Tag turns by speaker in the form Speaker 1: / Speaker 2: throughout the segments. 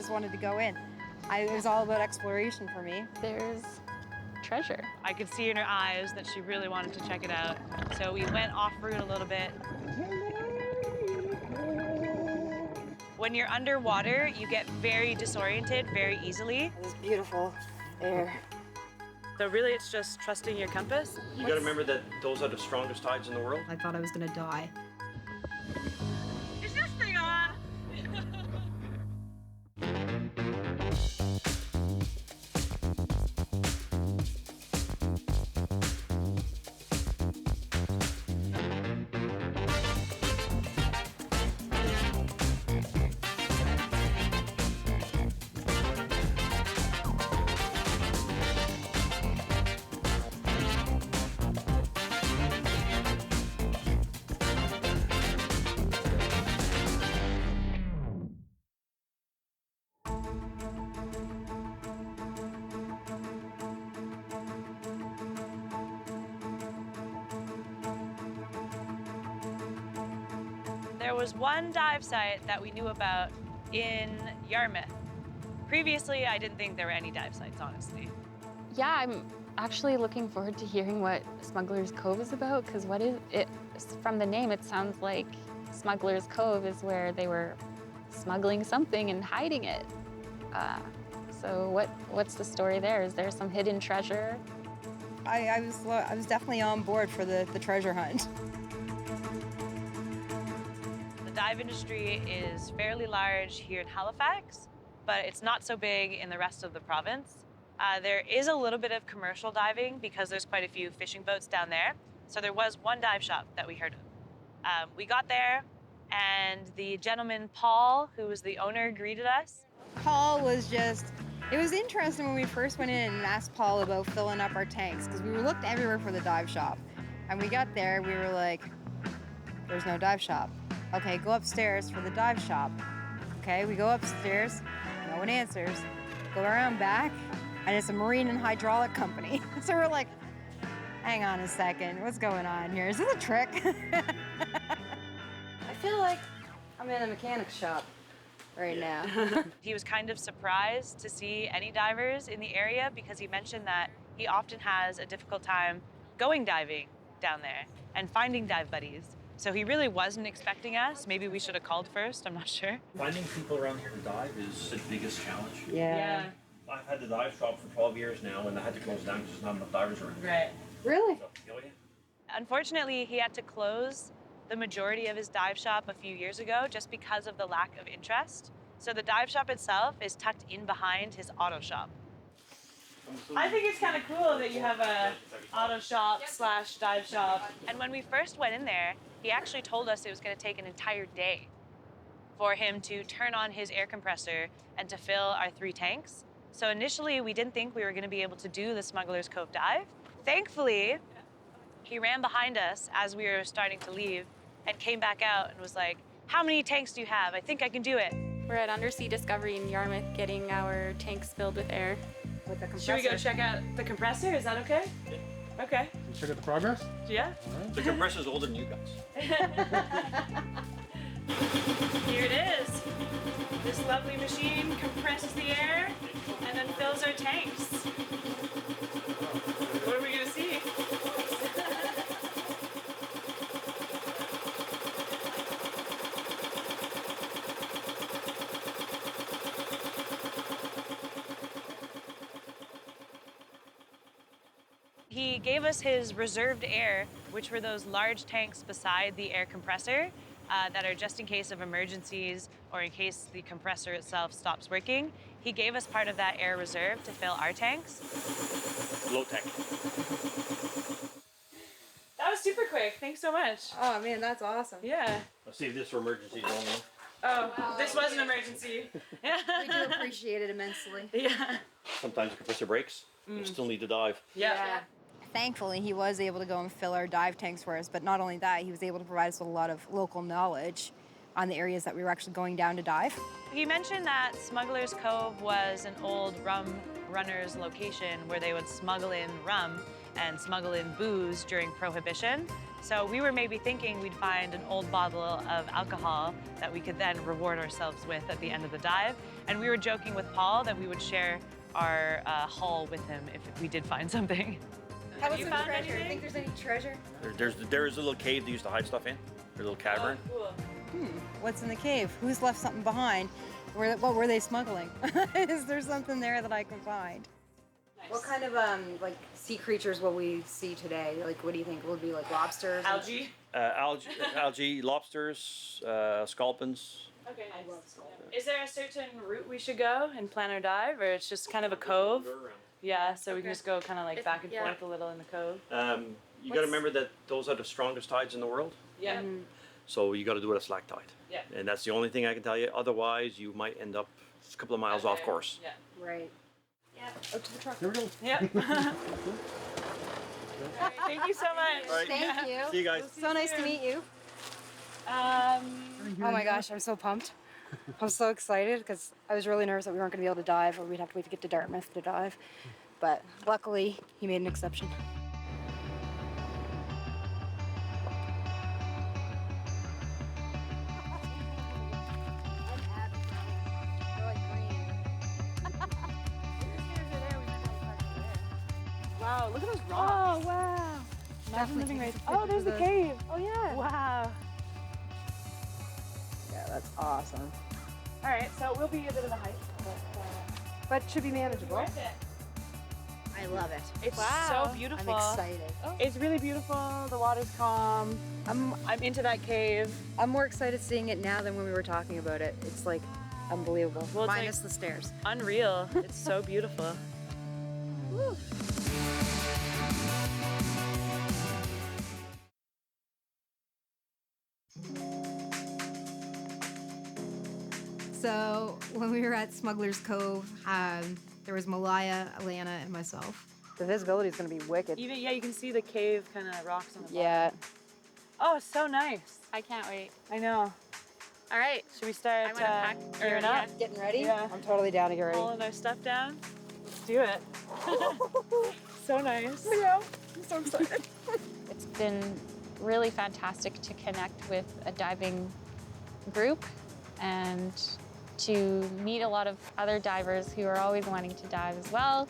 Speaker 1: just wanted to go in. It was all about exploration for me.
Speaker 2: There's treasure.
Speaker 3: I could see in her eyes that she really wanted to check it out. So we went off-route a little bit. When you're underwater, you get very disoriented very easily.
Speaker 1: It was beautiful air.
Speaker 3: So really, it's just trusting your compass.
Speaker 4: You gotta remember that those are the strongest tides in the world.
Speaker 1: I thought I was gonna die.
Speaker 3: Is this thing on? There was one dive site that we knew about in Yarmouth. Previously, I didn't think there were any dive sites, honestly.
Speaker 2: Yeah, I'm actually looking forward to hearing what Smugglers Cove is about, because what is it? From the name, it sounds like Smugglers Cove is where they were smuggling something and hiding it. So what's the story there? Is there some hidden treasure?
Speaker 1: I was definitely on board for the treasure hunt.
Speaker 3: The dive industry is fairly large here in Halifax, but it's not so big in the rest of the province. There is a little bit of commercial diving because there's quite a few fishing boats down there. So there was one dive shop that we heard of. We got there, and the gentleman, Paul, who was the owner, greeted us.
Speaker 1: Paul was just, it was interesting when we first went in and asked Paul about filling up our tanks, because we were looked everywhere for the dive shop. And we got there, we were like, there's no dive shop. Okay, go upstairs for the dive shop. Okay, we go upstairs, no one answers. Go around back, and it's a marine and hydraulic company. So we're like, hang on a second, what's going on here? Is this a trick? I feel like I'm in a mechanic shop right now.
Speaker 3: He was kind of surprised to see any divers in the area because he mentioned that he often has a difficult time going diving down there and finding dive buddies. So he really wasn't expecting us. Maybe we should have called first, I'm not sure.
Speaker 4: Finding people around here to dive is the biggest challenge.
Speaker 1: Yeah.
Speaker 4: I've had the dive shop for 12 years now, and I had to close down because there's not enough divers around.
Speaker 3: Right.
Speaker 1: Really?
Speaker 4: So, oh, yeah.
Speaker 3: Unfortunately, he had to close the majority of his dive shop a few years ago just because of the lack of interest. So the dive shop itself is tucked in behind his auto shop. I think it's kind of cool that you have a auto shop / dive shop. And when we first went in there, he actually told us it was going to take an entire day for him to turn on his air compressor and to fill our 3 tanks. So initially, we didn't think we were going to be able to do the Smugglers Cove dive. Thankfully, he ran behind us as we were starting to leave and came back out and was like, how many tanks do you have? I think I can do it.
Speaker 5: We're at Undersea Discovery in Yarmouth getting our tanks filled with air.
Speaker 1: With the compressor.
Speaker 3: Should we go check out the compressor? Is that okay?
Speaker 4: Yeah.
Speaker 3: Okay.
Speaker 6: Check out the progress.
Speaker 3: Yeah?
Speaker 4: The compressor's older than you guys.
Speaker 3: Here it is. This lovely machine compresses the air and then fills our tanks. What are we gonna see? He gave us his reserved air, which were those large tanks beside the air compressor that are just in case of emergencies or in case the compressor itself stops working. He gave us part of that air reserve to fill our tanks.
Speaker 4: Low tech.
Speaker 3: That was super quick. Thanks so much.
Speaker 1: Oh man, that's awesome.
Speaker 3: Yeah.
Speaker 4: I'll save this for emergencies only.
Speaker 3: Oh, this was an emergency.
Speaker 1: We do appreciate it immensely.
Speaker 3: Yeah.
Speaker 4: Sometimes the compressor breaks. You still need to dive.
Speaker 3: Yeah.
Speaker 1: Thankfully, he was able to go and fill our dive tanks for us, but not only that, he was able to provide us with a lot of local knowledge on the areas that we were actually going down to dive.
Speaker 3: He mentioned that Smugglers Cove was an old rum runners location where they would smuggle in rum and smuggle in booze during Prohibition. So we were maybe thinking we'd find an old bottle of alcohol that we could then reward ourselves with at the end of the dive. And we were joking with Paul that we would share our haul with him if we did find something.
Speaker 1: How about
Speaker 3: you
Speaker 1: some
Speaker 3: found
Speaker 1: treasure?
Speaker 3: anything?
Speaker 1: Think there's any treasure?
Speaker 4: There's a little cave they used to hide stuff in. There's a little cavern.
Speaker 3: Cool.
Speaker 1: What's in the cave? Who's left something behind? What were they smuggling? Is there something there that I can find?
Speaker 3: Nice.
Speaker 1: What kind of like sea creatures will we see today? Like, what do you think? Will it be like lobsters?
Speaker 3: Algae?
Speaker 4: Algae, lobsters, sculpins.
Speaker 3: Okay, nice. Is there a certain route we should go and plan our dive, or it's just kind of a cove? Yeah, so we can just go kind of like back and forth a little in the cove.
Speaker 4: You got to remember that those are the strongest tides in the world.
Speaker 3: Yeah.
Speaker 4: So you got to do it at slack tide.
Speaker 3: Yeah.
Speaker 4: And that's the only thing I can tell you. Otherwise, you might end up a couple of miles off course.
Speaker 3: Yeah.
Speaker 1: Right.
Speaker 3: Yeah.
Speaker 1: Out to the truck.
Speaker 4: Here we go.
Speaker 3: Yep. Thank you so much.
Speaker 4: All right.
Speaker 1: Thank you.
Speaker 4: See you guys.
Speaker 1: So nice to meet you. Oh my gosh, I'm so pumped. I'm so excited because I was really nervous that we weren't going to be able to dive or we'd have to wait to get to Dartmouth to dive. But luckily, he made an exception.
Speaker 3: Wow, look at those rocks.
Speaker 1: Oh, wow.
Speaker 3: Imagine living right.
Speaker 1: take
Speaker 3: Oh, there's the
Speaker 1: pictures
Speaker 3: cave.
Speaker 1: Oh, yeah.
Speaker 3: Wow.
Speaker 1: Yeah, that's awesome.
Speaker 3: All right, so it will be a bit of a hike,
Speaker 1: But it should be manageable.
Speaker 3: worth it.
Speaker 1: I love it.
Speaker 3: It's
Speaker 5: Wow.
Speaker 3: so beautiful.
Speaker 1: I'm excited.
Speaker 3: It's really beautiful. The water's calm. I'm into that cave.
Speaker 1: I'm more excited seeing it now than when we were talking about it. It's like unbelievable.
Speaker 3: Well, it's
Speaker 1: Minus the stairs.
Speaker 3: Unreal. It's so beautiful. Woo.
Speaker 1: So when we were at Smugglers Cove, there was Malaya, Alana, and myself. The visibility is going to be wicked.
Speaker 3: Even you can see the cave kind of rocks on the bottom.
Speaker 1: Yeah.
Speaker 3: Oh, so nice.
Speaker 5: I can't wait.
Speaker 3: I know.
Speaker 5: All right.
Speaker 3: Should we start
Speaker 5: I'm gonna pack.
Speaker 3: gearing up?
Speaker 1: Getting ready?
Speaker 3: Yeah.
Speaker 1: I'm totally down to get ready.
Speaker 3: Pulling our stuff down? Let's do it. So nice.
Speaker 1: Yeah, I'm so excited.
Speaker 2: It's been really fantastic to connect with a diving group and to meet a lot of other divers who are always wanting to dive as well.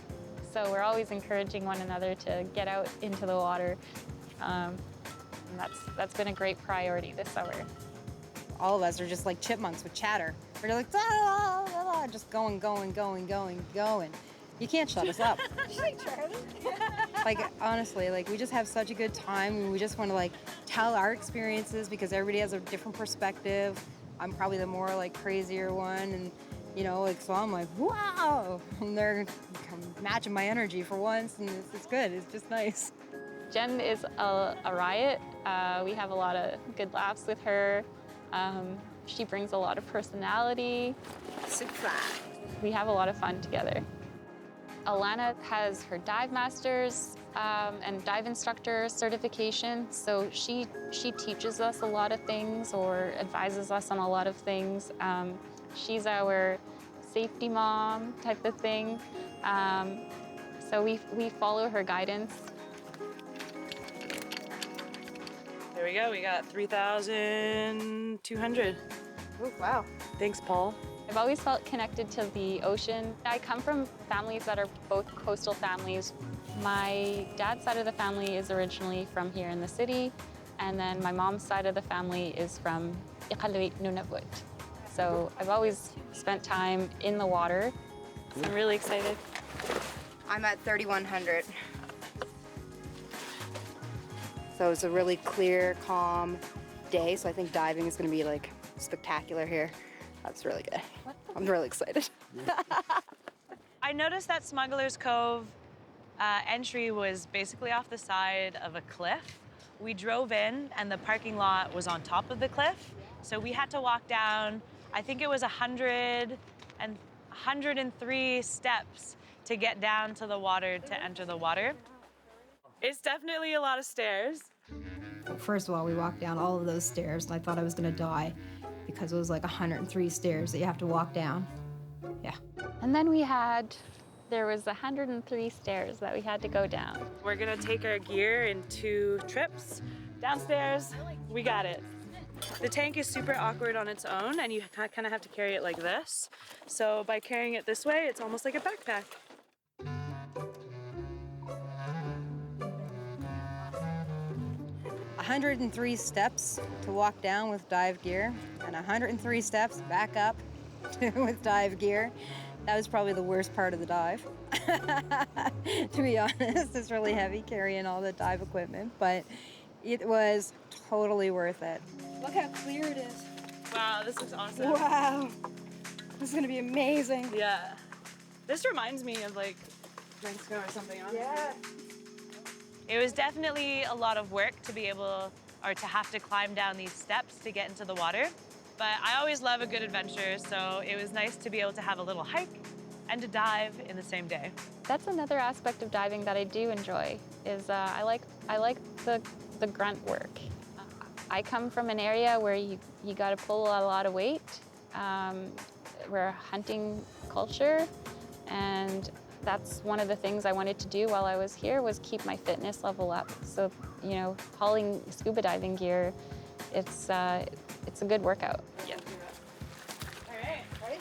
Speaker 2: So we're always encouraging one another to get out into the water. And that's been a great priority this summer.
Speaker 1: All of us are just like chipmunks with chatter. We're like, "Ah, ah, ah," just going. You can't shut us up. Like, honestly, like, we just have such a good time, and we just want to, like, tell our experiences because everybody has a different perspective. I'm probably the more, like, crazier one, and, you know, like, so I'm like, wow! And they're matching my energy for once, and it's good. It's just nice.
Speaker 2: Jen is a riot. We have a lot of good laughs with her. She brings a lot of personality.
Speaker 1: Super.
Speaker 2: We have a lot of fun together. Alana has her dive masters and dive instructor certification, so she teaches us a lot of things or advises us on a lot of things. She's our safety mom type of thing, so we follow her guidance.
Speaker 3: There we go. We got 3,200.
Speaker 1: Oh, wow.
Speaker 3: Thanks, Paul.
Speaker 2: I've always felt connected to the ocean. I come from families that are both coastal families. My dad's side of the family is originally from here in the city, and then my mom's side of the family is from Iqaluit, Nunavut. So I've always spent time in the water.
Speaker 3: So I'm really excited.
Speaker 1: I'm at 3,100. So it's a really clear, calm day, so I think diving is going to be, like, spectacular here. That's really good. I'm really excited.
Speaker 3: I noticed that Smugglers Cove entry was basically off the side of a cliff. We drove in and the parking lot was on top of the cliff. So we had to walk down, I think it was 103 steps to get down to the water to enter the water. It's definitely a lot of stairs.
Speaker 1: First of all, we walked down all of those stairs, and I thought I was going to die because it was like 103 stairs that you have to walk down. Yeah.
Speaker 2: And then there was 103 stairs that we had to go down.
Speaker 3: We're gonna take our gear in 2 trips Downstairs, we got it. The tank is super awkward on its own, and you kind of have to carry it like this. So by carrying it this way, it's almost like a backpack.
Speaker 1: 103 steps to walk down with dive gear, and 103 steps back up with dive gear. That was probably the worst part of the dive. To be honest, it's really heavy carrying all the dive equipment, but it was totally worth it. Look how clear it is.
Speaker 3: Wow, this looks awesome.
Speaker 1: Wow, this is gonna be amazing.
Speaker 3: Yeah. This reminds me of like Glasgow or something, honestly.
Speaker 1: Yeah.
Speaker 3: It was definitely a lot of work to be able, or to have to climb down these steps to get into the water. But I always love a good adventure, so it was nice to be able to have a little hike and to dive in the same day.
Speaker 2: That's another aspect of diving that I do enjoy, is I like the grunt work. I come from an area where you got to pull a lot of weight. We're a hunting culture, and that's one of the things I wanted to do while I was here, was keep my fitness level up. So, you know, hauling scuba diving gear, it's a good workout.
Speaker 3: Yeah. All right. Ready?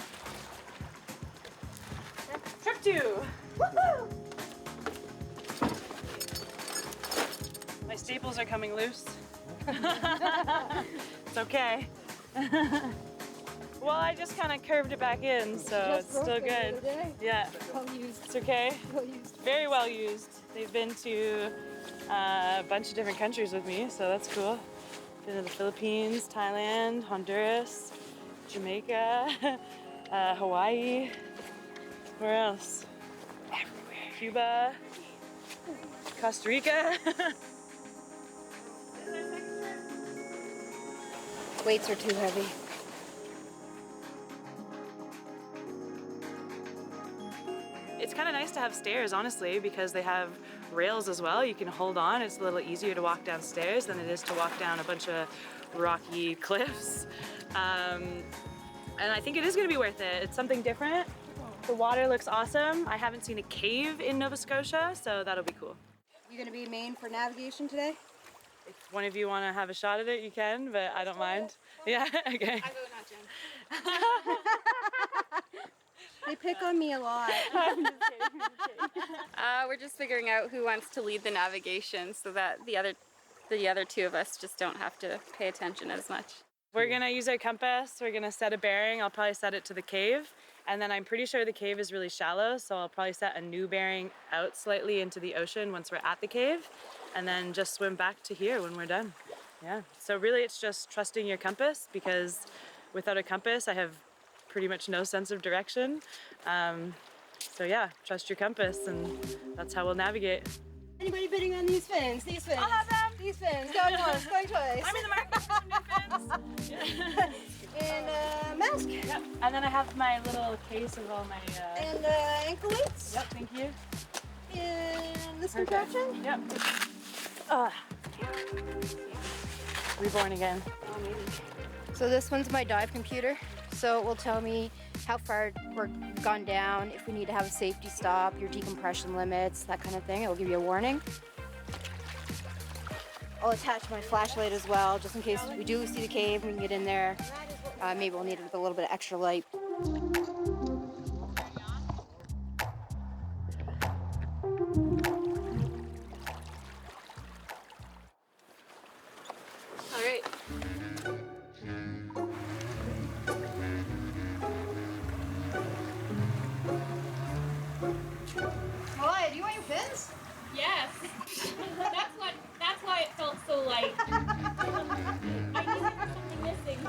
Speaker 3: Trip 2. Woohoo! My staples are coming loose. It's okay. Well, I just kind of curved it back in, so it's still good. Yeah.
Speaker 1: Well used.
Speaker 3: It's okay.
Speaker 1: Well used.
Speaker 3: Very well used. They've been to a bunch of different countries with me, so that's cool. Been to the Philippines, Thailand, Honduras, Jamaica, Hawaii. Where else? Everywhere. Cuba, Costa Rica.
Speaker 1: Weights are too heavy.
Speaker 3: It's kind of nice to have stairs, honestly, because they have rails as well. You can hold on. It's a little easier to walk downstairs than it is to walk down a bunch of rocky cliffs. And I think it is going to be worth it. It's something different. The water looks awesome. I haven't seen a cave in Nova Scotia, so that'll be cool.
Speaker 1: You gonna be main for navigation today?
Speaker 3: If one of you want to have a shot at it, you can, but I don't mind. Yeah, okay.
Speaker 5: I vote not, Jen.
Speaker 1: They pick on me a lot.
Speaker 5: We're just figuring out who wants to lead the navigation so that the other two of us just don't have to pay attention as much.
Speaker 3: We're gonna use our compass. We're gonna set a bearing. I'll probably set it to the cave. And then I'm pretty sure the cave is really shallow, so I'll probably set a new bearing out slightly into the ocean once we're at the cave, and then just swim back to here when we're done. Yeah, so really it's just trusting your compass, because without a compass, I have pretty much no sense of direction. So yeah, trust your compass, and that's how we'll navigate.
Speaker 1: Anybody bidding on these fins? These fins?
Speaker 3: I'll have them.
Speaker 1: These fins. Going once, going twice.
Speaker 3: I'm in the market for some new fins.
Speaker 1: And mask.
Speaker 3: Yep. And then I have my little case of all my...
Speaker 1: And ankle weights.
Speaker 3: Yep, thank you.
Speaker 1: And this
Speaker 3: Perfect.
Speaker 1: contraption.
Speaker 3: Yep. Reborn again.
Speaker 1: So this one's my dive computer. So it will tell me how far we're gone down, if we need to have a safety stop, your decompression limits, that kind of thing. It'll give you a warning. I'll attach my flashlight as well, just in case we do see the cave, we can get in there. Maybe we'll need it with a little bit of extra light.
Speaker 5: All right.
Speaker 1: Malaya, do you want your fins?
Speaker 5: Yes. That's why it felt so light. I knew there was something missing.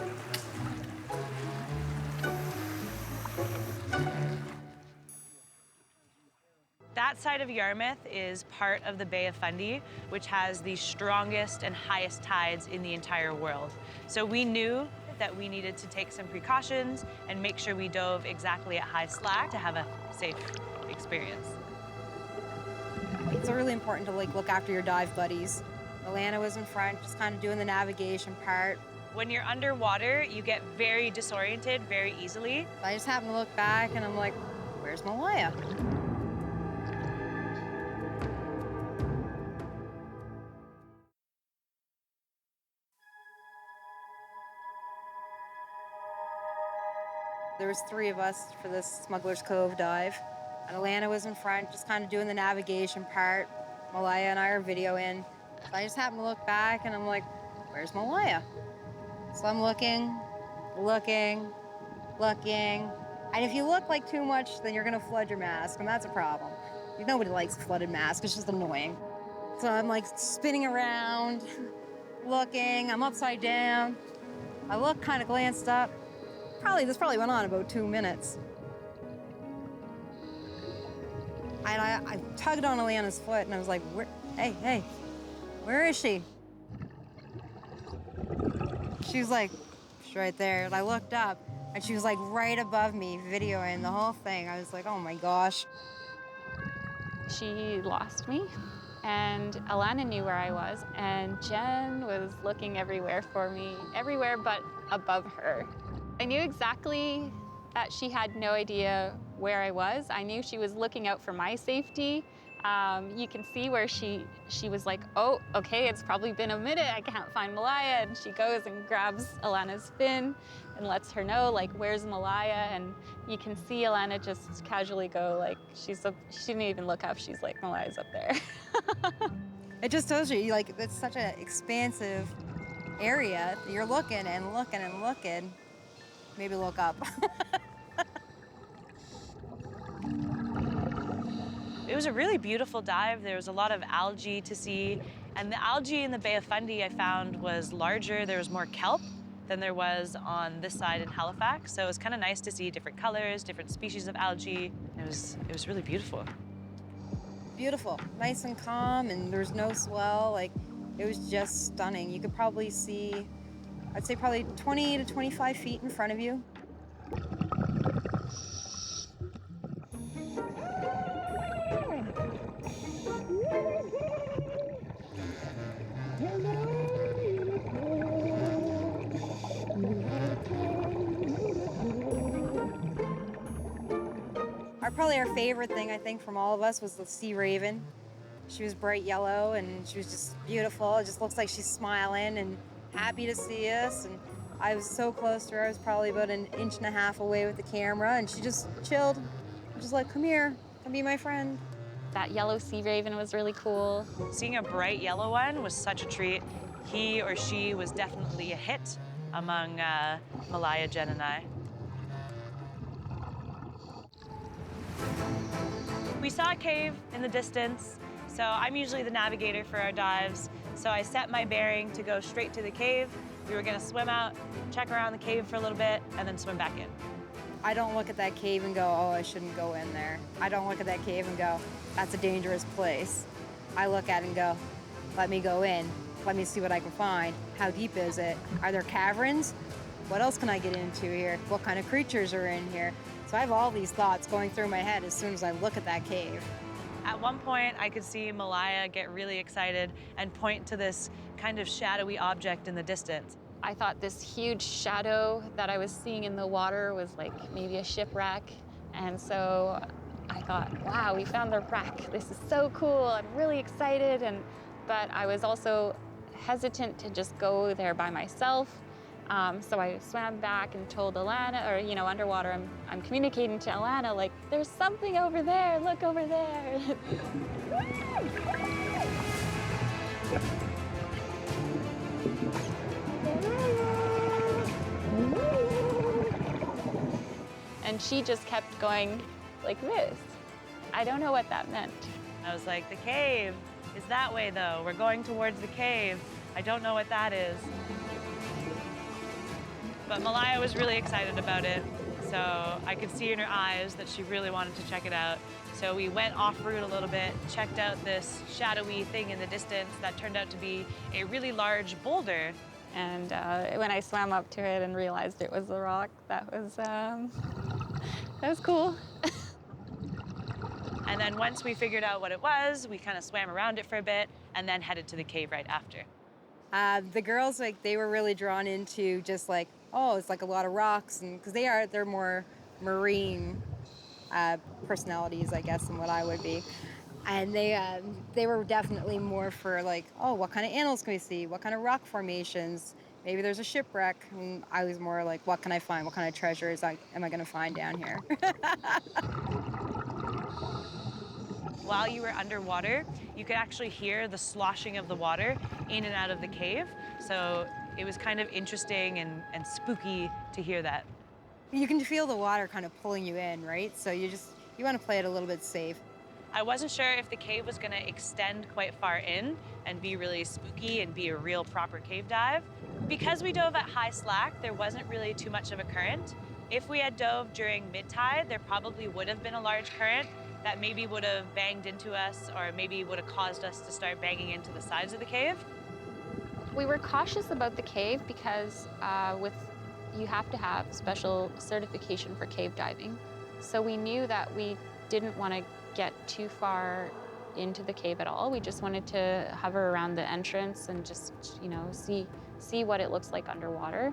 Speaker 3: That side of Yarmouth is part of the Bay of Fundy, which has the strongest and highest tides in the entire world. So we knew that we needed to take some precautions and make sure we dove exactly at high slack to have a safe experience.
Speaker 1: It's really important to look after your dive buddies. Alana was in front, just kind of doing the navigation part.
Speaker 3: When you're underwater, you get very disoriented very easily.
Speaker 1: I just happened to look back and I'm like, where's Malaya? was 3 of us for this Smugglers Cove dive. And Alana was in front, just kind of doing the navigation part. Malaya and I are videoing. So I just happened to look back and I'm like, where's Malaya? So I'm looking. And if you look like too much, then you're gonna flood your mask, and that's a problem. Nobody likes a flooded mask, it's just annoying. So I'm like spinning around, looking, I'm upside down. I look, kind of glanced up. This probably went on about 2 minutes. And I tugged on Alana's foot and I was like, hey, where is she? She was like, she's right there. And I looked up and she was like right above me videoing the whole thing. I was like, oh my gosh.
Speaker 2: She lost me, and Alana knew where I was, and Jen was looking everywhere for me, everywhere but above her. I knew exactly that she had no idea where I was. I knew she was looking out for my safety. You can see where she was like, oh, okay, it's probably been a minute, I can't find Malaya. And she goes and grabs Alana's fin and lets her know, like, where's Malaya? And you can see Alana just casually go, like, she didn't even look up. She's like, Malaya's up there.
Speaker 1: It just tells you, like, it's such an expansive area. You're looking and looking and looking. Maybe look up.
Speaker 3: It was a really beautiful dive. There was a lot of algae to see, and the algae in the Bay of Fundy I found was larger. There was more kelp than there was on this side in Halifax, so it was kind of nice to see different colors, different species of algae. It was really beautiful.
Speaker 1: Beautiful, nice and calm, and there's no swell. Like, it was just stunning. You could probably see, I'd say probably 20 to 25 feet in front of you. Probably our favorite thing, I think, from all of us was the sea raven. She was bright yellow and she was just beautiful. It just looks like she's smiling and happy to see us. And I was so close to her. I was probably about 1.5 inches away with the camera, and she just chilled. Just like, come here, come be my friend.
Speaker 2: That yellow sea raven was really cool.
Speaker 3: Seeing a bright yellow one was such a treat. He or she was definitely a hit among Malaya, Jen, and I. We saw a cave in the distance, so I'm usually the navigator for our dives. So I set my bearing to go straight to the cave. We were gonna swim out, check around the cave for a little bit, and then swim back in.
Speaker 1: I don't look at that cave and go, oh, I shouldn't go in there. I don't look at that cave and go, that's a dangerous place. I look at it and go, let me go in. Let me see what I can find. How deep is it? Are there caverns? What else can I get into here? What kind of creatures are in here? So I have all these thoughts going through my head as soon as I look at that cave.
Speaker 3: At one point, I could see Malaya get really excited and point to this kind of shadowy object in the distance.
Speaker 2: I thought this huge shadow that I was seeing in the water was like maybe a shipwreck. And so I thought, wow, we found the wreck. This is so cool. I'm really excited. But I was also hesitant to just go there by myself. So I swam back and told Alana, or, you know, underwater, I'm communicating to Alana, like, there's something over there, look over there. And she just kept going like this. I don't know what that meant.
Speaker 3: I was like, the cave is that way, though. We're going towards the cave. I don't know what that is. But Malaya was really excited about it, so I could see in her eyes that she really wanted to check it out. So we went off-route a little bit, checked out this shadowy thing in the distance that turned out to be a really large boulder.
Speaker 2: And when I swam up to it and realized it was a rock, that was cool.
Speaker 3: And then once we figured out what it was, we kind of swam around it for a bit and then headed to the cave right after.
Speaker 1: The girls, like, they were really drawn into just like, oh, it's like a lot of rocks, and because they're more marine personalities, I guess, than what I would be. And they were definitely more for like, oh, what kind of animals can we see? What kind of rock formations? maybe there's a shipwreck. And I was more like, what can I find? What kind of treasure am I going to find down here?
Speaker 3: While you were underwater, you could actually hear the sloshing of the water in and out of the cave. So it was kind of interesting and spooky to hear that.
Speaker 1: You can feel the water kind of pulling you in, right? So you want to play it a little bit safe.
Speaker 3: I wasn't sure if the cave was gonna extend quite far in and be really spooky and be a real proper cave dive. Because we dove at high slack, there wasn't really too much of a current. If we had dove during mid-tide, there probably would have been a large current that maybe would have banged into us or maybe would have caused us to start banging into the sides of the cave.
Speaker 2: We were cautious about the cave because you have to have special certification for cave diving. So we knew that we didn't want to get too far into the cave at all. We just wanted to hover around the entrance and just, see what it looks like underwater.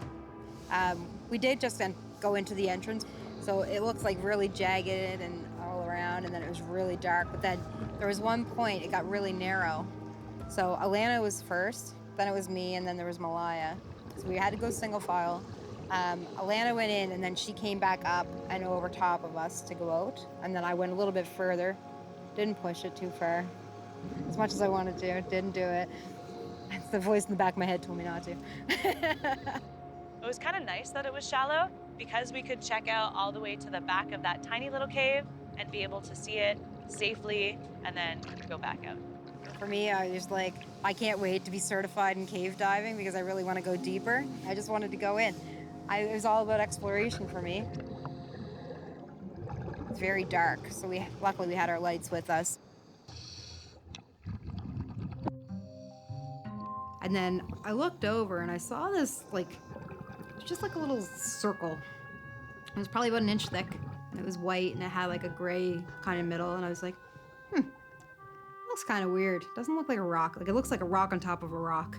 Speaker 1: We did just then go into the entrance, so it looks like really jagged and all around, and then it was really dark. But then there was one point, it got really narrow. So Alana was first, then it was me, and then there was Malaya. So we had to go single file. Alana went in, and then she came back up and over top of us to go out. And then I went a little bit further. Didn't push it too far. As much as I wanted to, didn't do it. The voice in the back of my head told me not to.
Speaker 3: It was kind of nice that it was shallow because we could check out all the way to the back of that tiny little cave and be able to see it safely and then go back out.
Speaker 1: For me, I was like, I can't wait to be certified in cave diving because I really want to go deeper. I just wanted to go in. It was all about exploration for me. It's very dark, so luckily we had our lights with us. And then I looked over and I saw this, just like a little circle. It was probably about an inch thick. And it was white and it had like a gray kind of middle. And I was like, looks kind of weird. Doesn't look like a rock. Like it looks like a rock on top of a rock.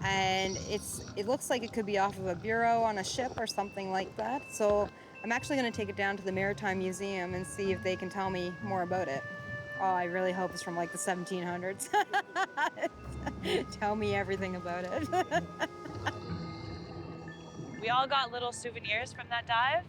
Speaker 1: And it looks like it could be off of a bureau on a ship or something like that. So I'm actually going to take it down to the Maritime Museum and see if they can tell me more about it. Oh, I really hope it's from like the 1700s. Tell me everything about it.
Speaker 3: We all got little souvenirs from that dive.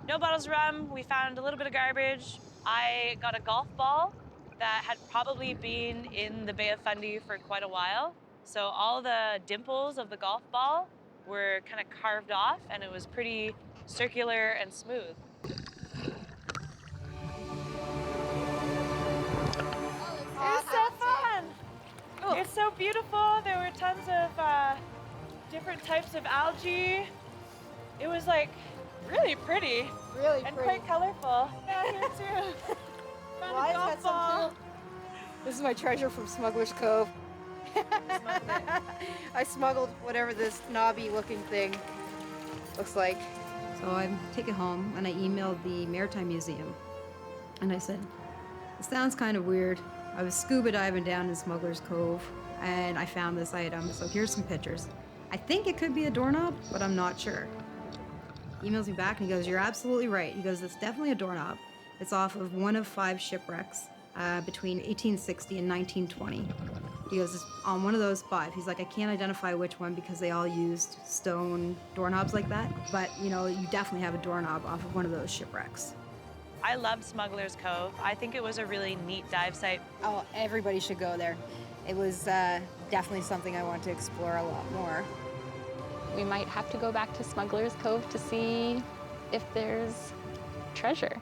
Speaker 3: No bottles of rum, we found a little bit of garbage. I got a golf ball that had probably been in the Bay of Fundy for quite a while. So all the dimples of the golf ball were kind of carved off and it was pretty circular and smooth. It's so fun!
Speaker 1: Cool.
Speaker 3: It's so beautiful. There were tons of different types of algae. It was like really pretty.
Speaker 1: Really
Speaker 3: And
Speaker 1: pretty.
Speaker 3: quite colorful. Yeah, here too. Found
Speaker 1: Well,
Speaker 3: a
Speaker 1: I've
Speaker 3: golf
Speaker 1: got some
Speaker 3: ball.
Speaker 1: too. This is my treasure from Smugglers Cove. I smuggled whatever this knobby looking thing looks like. So I take it home and I emailed the Maritime Museum. And I said, it sounds kind of weird. I was scuba diving down in Smugglers Cove and I found this item. So here's some pictures. I think it could be a doorknob, but I'm not sure. He emails me back and he goes, you're absolutely right. He goes, it's definitely a doorknob. It's off of one of 5 shipwrecks between 1860 and 1920. He goes, it's on one of those 5. He's like, I can't identify which one because they all used stone doorknobs like that. But, you definitely have a doorknob off of one of those shipwrecks.
Speaker 3: I loved Smugglers Cove. I think it was a really neat dive site.
Speaker 1: Oh, everybody should go there. It was definitely something I want to explore a lot more.
Speaker 2: We might have to go back to Smugglers Cove to see if there's treasure.